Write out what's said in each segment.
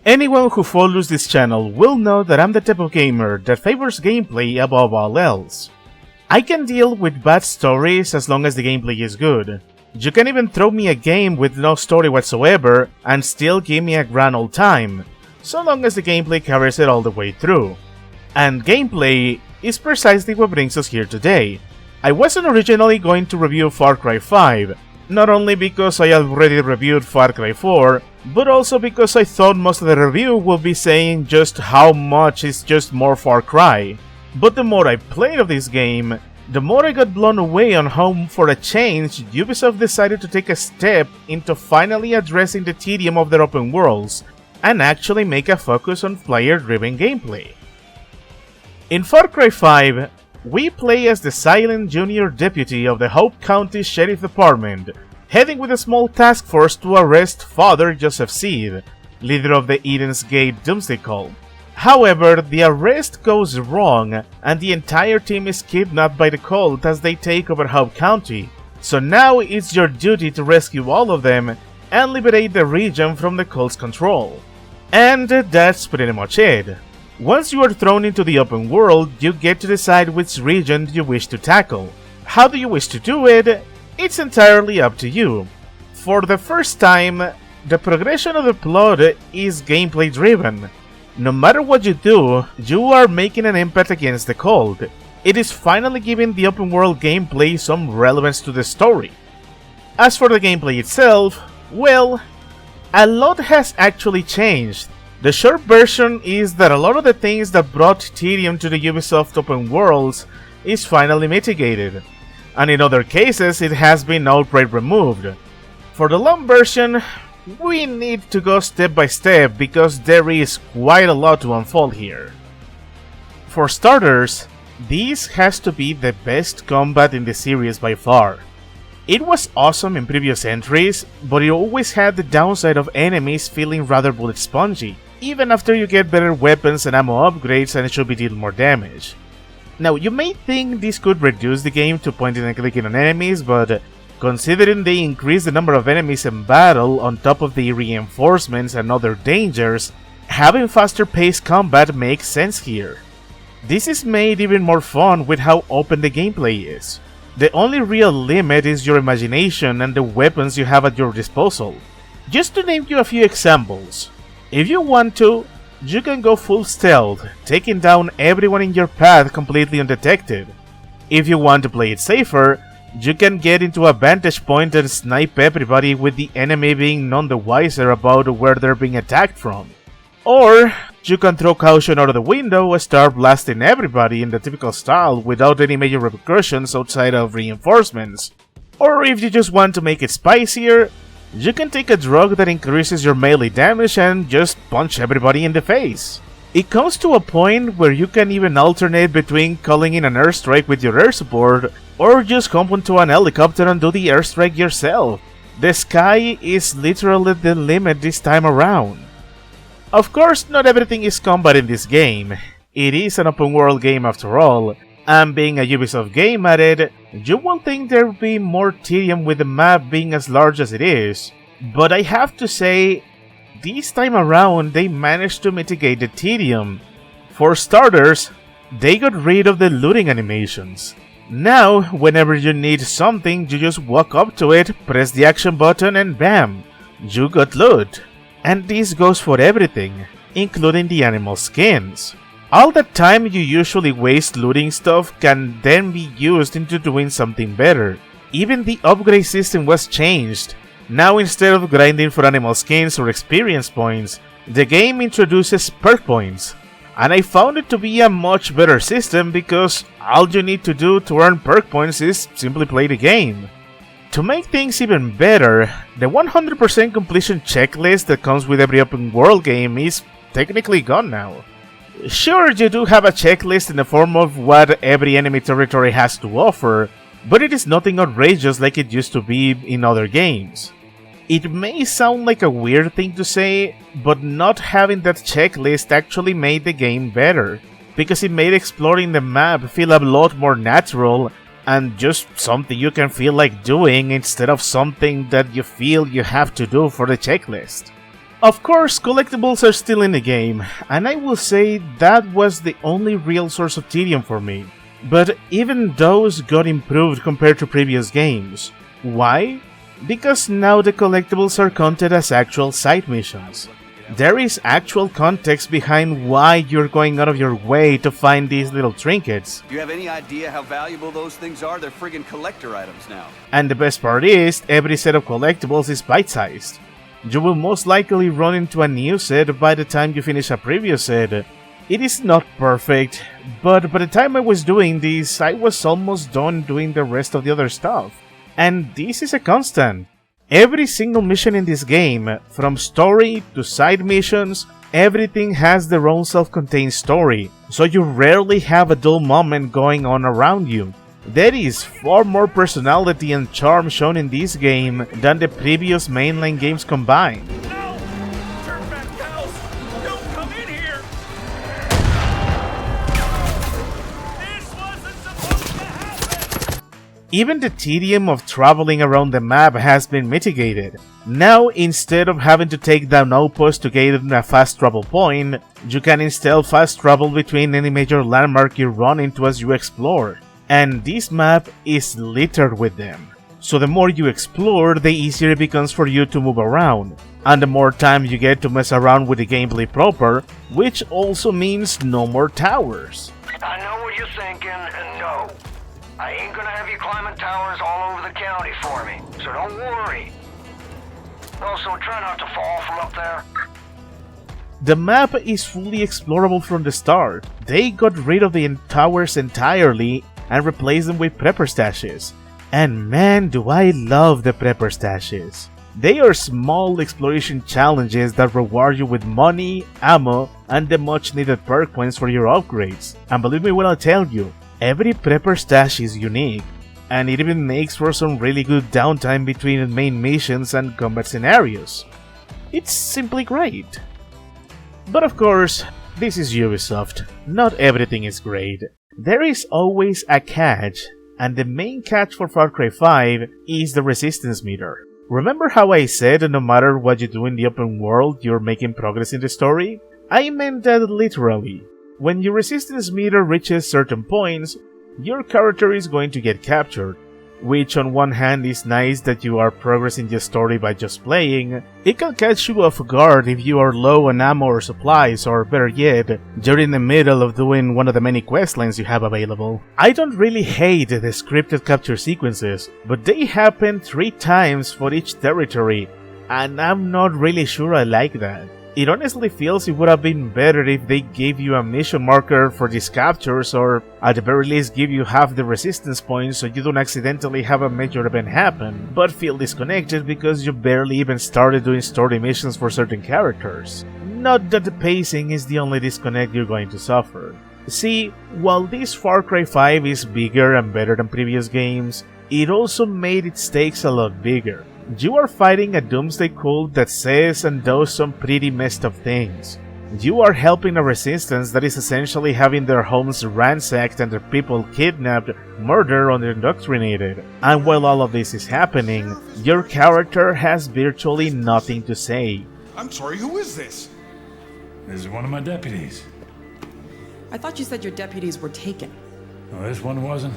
Anyone who follows this channel will know that I'm the type of gamer that favors gameplay above all else. I can deal with bad stories as long as the gameplay is good. You can even throw me a game with no story whatsoever and still give me a grand old time, so long as the gameplay carries it all the way through. And gameplay is precisely what brings us here today. I wasn't originally going to review Far Cry 5, not only because I already reviewed Far Cry 4, but also because I thought most of the review would be saying just how much is just more Far Cry. But the more I played of this game, the more I got blown away on how, for a change, Ubisoft decided to take a step into finally addressing the tedium of their open worlds, and actually make a focus on player-driven gameplay. In Far Cry 5, we play as the silent junior deputy of the Hope County Sheriff Department, heading with a small task force to arrest Father Joseph Seed, leader of the Eden's Gate Doomsday Cult. However, the arrest goes wrong, and the entire team is kidnapped by the cult as they take over Hope County, so now it's your duty to rescue all of them and liberate the region from the cult's control. And that's pretty much it. Once you are thrown into the open world, you get to decide which region you wish to tackle. How do you wish to do it? It's entirely up to you. For the first time, the progression of the plot is gameplay driven. No matter what you do, you are making an impact against the cult. It is finally giving the open world gameplay some relevance to the story. As for the gameplay itself, well, a lot has actually changed. The short version is that a lot of the things that brought tedium to the Ubisoft open worlds is finally mitigated, and in other cases it has been outright removed. For the long version, we need to go step by step because there is quite a lot to unfold here. For starters, this has to be the best combat in the series by far. It was awesome in previous entries, but it always had the downside of enemies feeling rather bullet spongy, even after you get better weapons and ammo upgrades and should be dealing more damage. Now, you may think this could reduce the game to pointing and clicking on enemies, but considering they increase the number of enemies in battle on top of the reinforcements and other dangers, having faster paced combat makes sense here. This is made even more fun with how open the gameplay is. The only real limit is your imagination and the weapons you have at your disposal. Just to name you a few examples, if you want to, you can go full stealth, taking down everyone in your path completely undetected. If you want to play it safer, you can get into a vantage point and snipe everybody with the enemy being none the wiser about where they're being attacked from. Or, you can throw caution out of the window and start blasting everybody in the typical style without any major repercussions outside of reinforcements. Or if you just want to make it spicier, you can take a drug that increases your melee damage and just punch everybody in the face. It comes to a point where you can even alternate between calling in an airstrike with your air support, or just hop onto an helicopter and do the airstrike yourself. The sky is literally the limit this time around. Of course, not everything is combat in this game. It is an open world game after all, and being a Ubisoft game at it, you won't think there would be more tedium with the map being as large as it is. But I have to say, this time around they managed to mitigate the tedium. For starters, they got rid of the looting animations. Now, whenever you need something, you just walk up to it, press the action button and bam, you got loot. And this goes for everything, including the animal skins. All the time you usually waste looting stuff can then be used into doing something better. Even the upgrade system was changed. Now instead of grinding for animal skins or experience points, the game introduces perk points. And I found it to be a much better system because all you need to do to earn perk points is simply play the game. To make things even better, the 100% completion checklist that comes with every open world game is technically gone now. Sure, you do have a checklist in the form of what every enemy territory has to offer, but it is nothing outrageous like it used to be in other games. It may sound like a weird thing to say, but not having that checklist actually made the game better, because it made exploring the map feel a lot more natural and just something you can feel like doing instead of something that you feel you have to do for the checklist. Of course, collectibles are still in the game, and I will say that was the only real source of tedium for me. But even those got improved compared to previous games. Why? Because now the collectibles are counted as actual side missions. There is actual context behind why you're going out of your way to find these little trinkets. Do you have any idea how valuable those things are? They're friggin' collector items now. And the best part is, every set of collectibles is bite-sized. You will most likely run into a new set by the time you finish a previous set. It is not perfect, but by the time I was doing this, I was almost done doing the rest of the other stuff. And this is a constant. Every single mission in this game, from story to side missions, everything has their own self-contained story, so you rarely have a dull moment going on around you. There is far more personality and charm shown in this game than the previous mainline games combined. No! Turn back, pals! Don't come in here! This wasn't supposed to happen! Even the tedium of traveling around the map has been mitigated. Now, instead of having to take down outposts to get in a fast travel point, you can instead fast travel between any major landmark you run into as you explore. And this map is littered with them. So the more you explore, the easier it becomes for you to move around, and the more time you get to mess around with the gameplay proper, which also means no more towers. I know what you're thinking, and no. I ain't gonna have you climbing towers all over the county for me, so don't worry. Also, try not to fall from up there. The map is fully explorable from the start. They got rid of the towers entirely and replaced them with prepper stashes. And man, do I love the prepper stashes. They are small exploration challenges that reward you with money, ammo, and the much needed perk points for your upgrades. And believe me when I tell you, every prepper stash is unique, and it even makes for some really good downtime between main missions and combat scenarios. It's simply great. But of course, this is Ubisoft. Not everything is great. There is always a catch, and the main catch for Far Cry 5 is the resistance meter. Remember how I said that no matter what you do in the open world, you're making progress in the story? I meant that literally. When your resistance meter reaches certain points, your character is going to get captured. Which on one hand is nice that you are progressing the story by just playing, it can catch you off guard if you are low on ammo or supplies, or better yet, you're in the middle of doing one of the many questlines you have available. I don't really hate the scripted capture sequences, but they happen 3 times for each territory, and I'm not really sure I like that. It honestly feels it would have been better if they gave you a mission marker for these captures, or at the very least give you half the resistance points so you don't accidentally have a major event happen, but feel disconnected because you barely even started doing story missions for certain characters. Not that the pacing is the only disconnect you're going to suffer. See, while this Far Cry 5 is bigger and better than previous games, it also made its stakes a lot bigger. You are fighting a doomsday cult that says and does some pretty messed up things. You are helping a resistance that is essentially having their homes ransacked and their people kidnapped, murdered, or indoctrinated. And while all of this is happening, your character has virtually nothing to say. I'm sorry, who is this? This is one of my deputies. I thought you said your deputies were taken. Well, this one wasn't.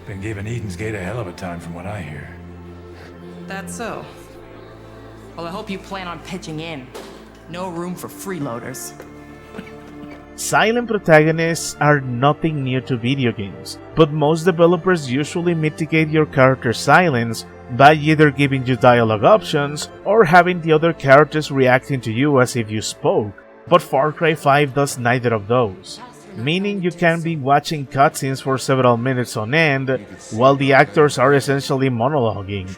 Been giving Eden's Gate a hell of a time from what I hear. That's so. Well, I hope you plan on pitching in. No room for freeloaders. Silent protagonists are nothing new to video games, but most developers usually mitigate your character's silence by either giving you dialogue options or having the other characters reacting to you as if you spoke. But Far Cry 5 does neither of those, meaning you can be watching cutscenes for several minutes on end while the actors are essentially monologuing,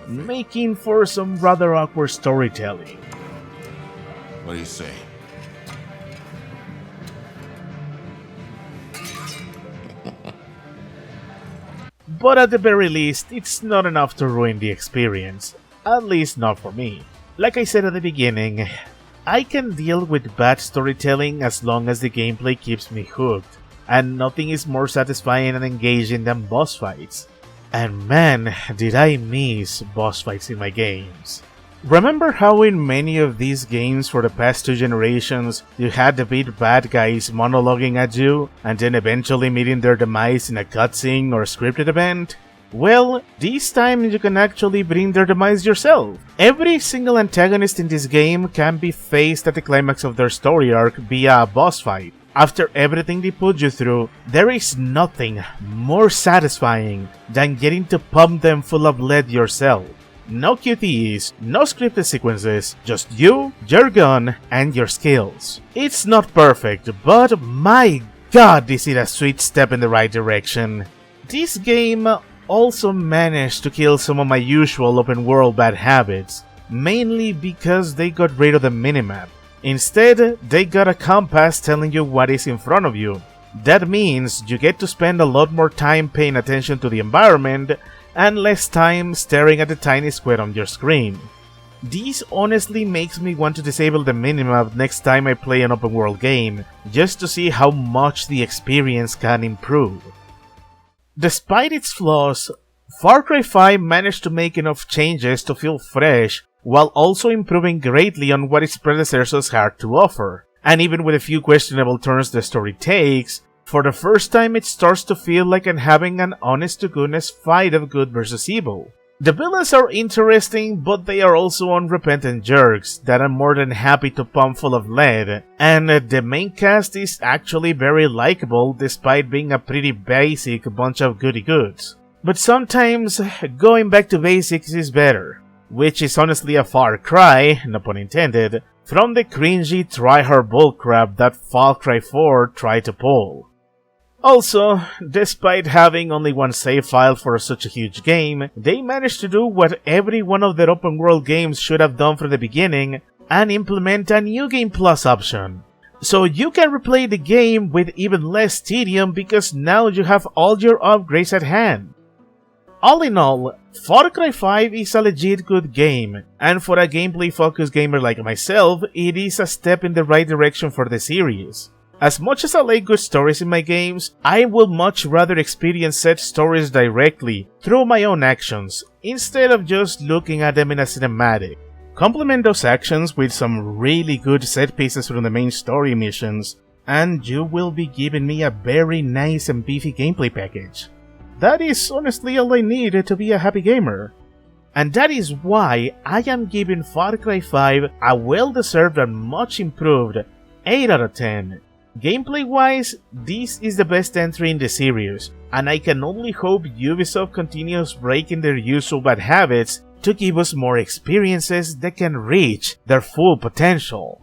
making for some rather awkward storytelling. What do you say? But at the very least, it's not enough to ruin the experience, at least not for me. Like I said at the beginning, I can deal with bad storytelling as long as the gameplay keeps me hooked, and nothing is more satisfying and engaging than boss fights. And man, did I miss boss fights in my games. Remember how in many of these games for the past 2 generations, you had the beat bad guys monologuing at you, and then eventually meeting their demise in a cutscene or scripted event? Well, this time you can actually bring their demise yourself. Every single antagonist in this game can be faced at the climax of their story arc via a boss fight. After everything they put you through, there is nothing more satisfying than getting to pump them full of lead yourself. No QTEs, no scripted sequences, just you, your gun, and your skills. It's not perfect, but my god is it a sweet step in the right direction. This game also managed to kill some of my usual open world bad habits, mainly because they got rid of the minimap. Instead, they got a compass telling you what is in front of you. That means you get to spend a lot more time paying attention to the environment and less time staring at the tiny square on your screen. This honestly makes me want to disable the minimap next time I play an open world game, just to see how much the experience can improve. Despite its flaws, Far Cry 5 managed to make enough changes to feel fresh, while also improving greatly on what its predecessors had to offer. And even with a few questionable turns the story takes, for the first time it starts to feel like I'm having an honest-to-goodness fight of good versus evil. The villains are interesting, but they are also unrepentant jerks that I'm more than happy to pump full of lead, and the main cast is actually very likable despite being a pretty basic bunch of goody-goods. But sometimes, going back to basics is better, which is honestly a far cry, no pun intended, from the cringy try-hard bullcrap that Far Cry 4 tried to pull. Also, despite having only one save file for such a huge game, they managed to do what every one of their open world games should have done from the beginning and implement a New Game Plus option. So you can replay the game with even less tedium because now you have all your upgrades at hand. All in all, Far Cry 5 is a legit good game, and for a gameplay focused gamer like myself, it is a step in the right direction for the series. As much as I like good stories in my games, I would much rather experience said stories directly, through my own actions, instead of just looking at them in a cinematic. Complement those actions with some really good set pieces from the main story missions, and you will be giving me a very nice and beefy gameplay package. That is honestly all I need to be a happy gamer. And that is why I am giving Far Cry 5 a well-deserved and much improved 8 out of 10. Gameplay-wise, this is the best entry in the series, and I can only hope Ubisoft continues breaking their usual bad habits to give us more experiences that can reach their full potential.